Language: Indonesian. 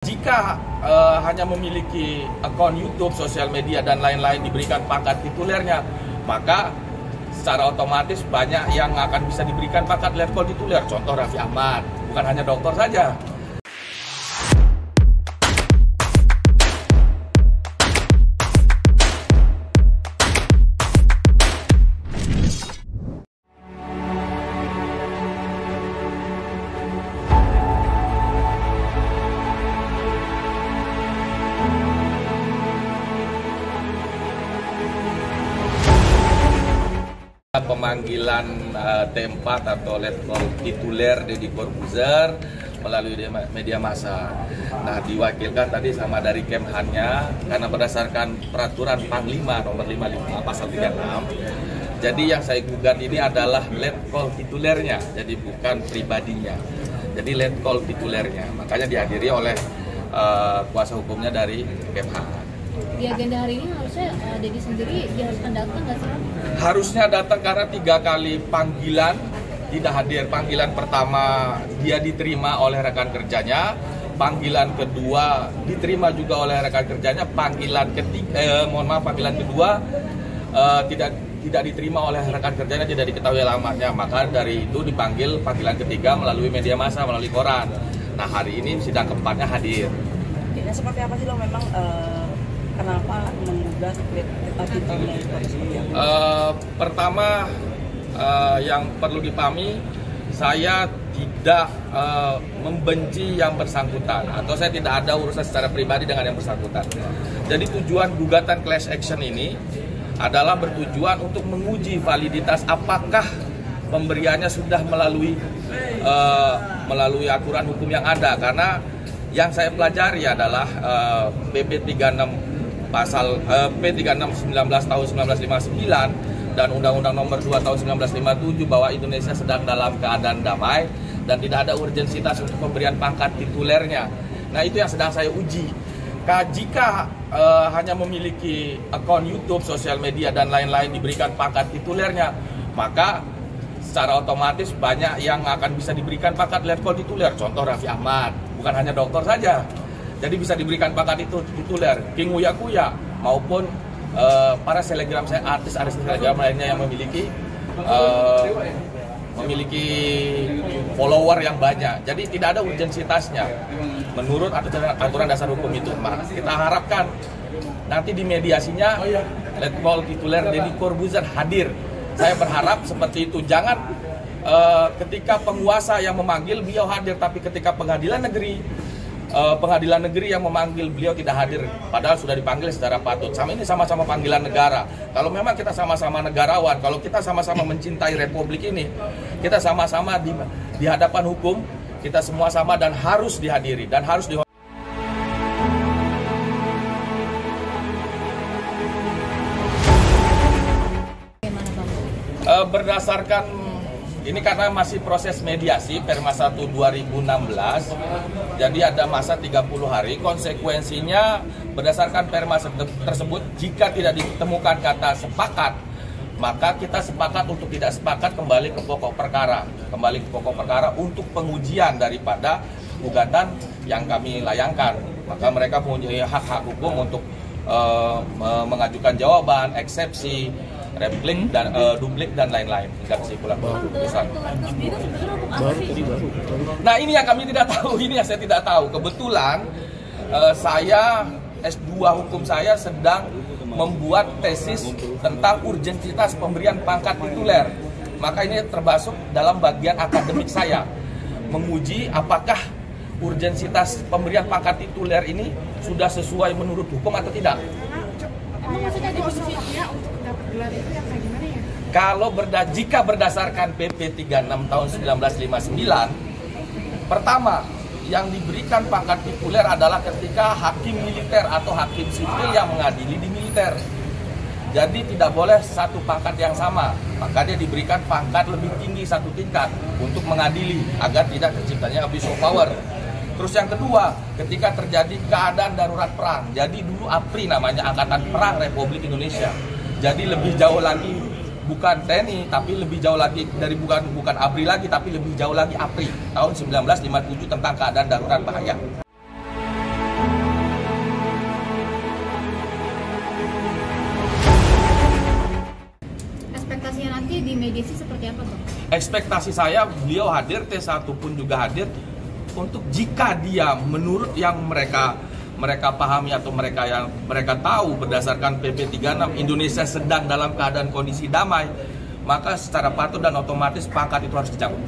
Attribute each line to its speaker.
Speaker 1: Jika hanya memiliki akun YouTube, sosial media, dan lain-lain diberikan pangkat titulernya, maka secara otomatis banyak yang akan bisa diberikan pangkat letkol tituler. Contoh Raffi Ahmad, bukan hanya dokter saja. Pemanggilan T4 atau letkol tituler Deddy Corbuzier melalui media massa. Nah, diwakilkan tadi sama dari Kemhannya karena berdasarkan peraturan Panglima nomor 55 pasal 36. Jadi yang saya gugat ini adalah letkol titulernya, jadi bukan pribadinya. Jadi letkol titulernya. Makanya dihadiri oleh kuasa hukumnya dari Kemhan.
Speaker 2: Di agenda hari ini harusnya Deddy sendiri diharuskan datang nggak sih?
Speaker 1: Harusnya datang karena 3 kali panggilan tidak hadir. Panggilan pertama dia diterima oleh rekan kerjanya, panggilan kedua diterima juga oleh rekan kerjanya, panggilan panggilan kedua tidak diterima oleh rekan kerjanya, tidak diketahui alamatnya. Maka dari itu dipanggil panggilan ketiga melalui media massa, melalui koran. Nah, hari ini sidang keempatnya hadir.
Speaker 3: Nah, seperti apa sih lo memang kenapa menggugat titelnya seperti apa?
Speaker 1: Pertama, yang perlu dipahami, saya tidak membenci yang bersangkutan atau saya tidak ada urusan secara pribadi dengan yang bersangkutan. Jadi tujuan gugatan class action ini adalah bertujuan untuk menguji validitas apakah pemberiannya sudah melalui aturan hukum yang ada. Karena yang saya pelajari adalah PP 36 pasal P36 19 tahun 1959 dan Undang-Undang Nomor 2 tahun 1957 bahwa Indonesia sedang dalam keadaan damai dan tidak ada urgensitas untuk pemberian pangkat titulernya. Nah, itu yang sedang saya uji. Jika hanya memiliki akun YouTube, sosial media, dan lain-lain diberikan pangkat titulernya, maka secara otomatis banyak yang akan bisa diberikan pangkat letkol tituler. Contoh Raffi Ahmad, bukan hanya dokter saja. Jadi bisa diberikan pangkat itu tituler, King Uya Kuya maupun para selebgram saya, artis selebgram lainnya yang memiliki follower yang banyak. Jadi tidak ada urgensitasnya menurut aturan dasar hukum itu. Kita harapkan nanti di mediasinya letkol tituler Deddy Corbuzier hadir. Saya berharap seperti itu. Jangan ketika penguasa yang memanggil beliau hadir, tapi ketika pengadilan negeri yang memanggil beliau tidak hadir, padahal sudah dipanggil secara patut. Ini sama-sama panggilan negara. Kalau memang kita sama-sama negarawan, kalau kita sama-sama mencintai republik ini, kita sama-sama di hadapan hukum, kita semua sama dan harus dihadiri dan harus berdasarkan ini karena masih proses mediasi Perma 1 2016, jadi ada masa 30 hari. Konsekuensinya berdasarkan Perma tersebut, jika tidak ditemukan kata sepakat, maka kita sepakat untuk tidak sepakat kembali ke pokok perkara. Kembali ke pokok perkara untuk pengujian daripada gugatan yang kami layangkan. Maka mereka mempunyai hak-hak hukum untuk mengajukan jawaban, eksepsi, replik dan duplik dan lain-lain hingga kesimpulan keputusan. Nah, ini yang kami tidak tahu, ini yang saya tidak tahu. Kebetulan saya S2 hukum saya sedang membuat tesis tentang urgensitas pemberian pangkat tituler. Maka ini termasuk dalam bagian akademik saya menguji apakah urgensitas pemberian pangkat tituler ini sudah sesuai menurut hukum atau tidak.
Speaker 4: Emang maksudnya definisinya untuk dapat gelar itu yang kayak gimana ya?
Speaker 1: Kalau jika berdasarkan PP 36 tahun 1959, pertama yang diberikan pangkat tituler adalah ketika hakim militer atau hakim sipil yang mengadili di militer. Jadi tidak boleh satu pangkat yang sama, maka dia diberikan pangkat lebih tinggi satu tingkat untuk mengadili agar tidak terciptanya abuse of power. Terus yang kedua, ketika terjadi keadaan darurat perang. Jadi dulu APRI namanya, Angkatan Perang Republik Indonesia. Jadi lebih jauh lagi bukan TNI, tapi lebih jauh lagi dari bukan ABRI lagi, tapi lebih jauh lagi APRI tahun 1957 tentang keadaan darurat bahaya.
Speaker 2: ekspektasinya nanti di mediasi seperti apa, Bang?
Speaker 1: Ekspektasi saya beliau hadir, T1 pun juga hadir, untuk jika dia menurut yang mereka pahami atau mereka tahu berdasarkan PP 36 Indonesia sedang dalam keadaan kondisi damai, maka secara patut dan otomatis pangkat itu harus dicabut.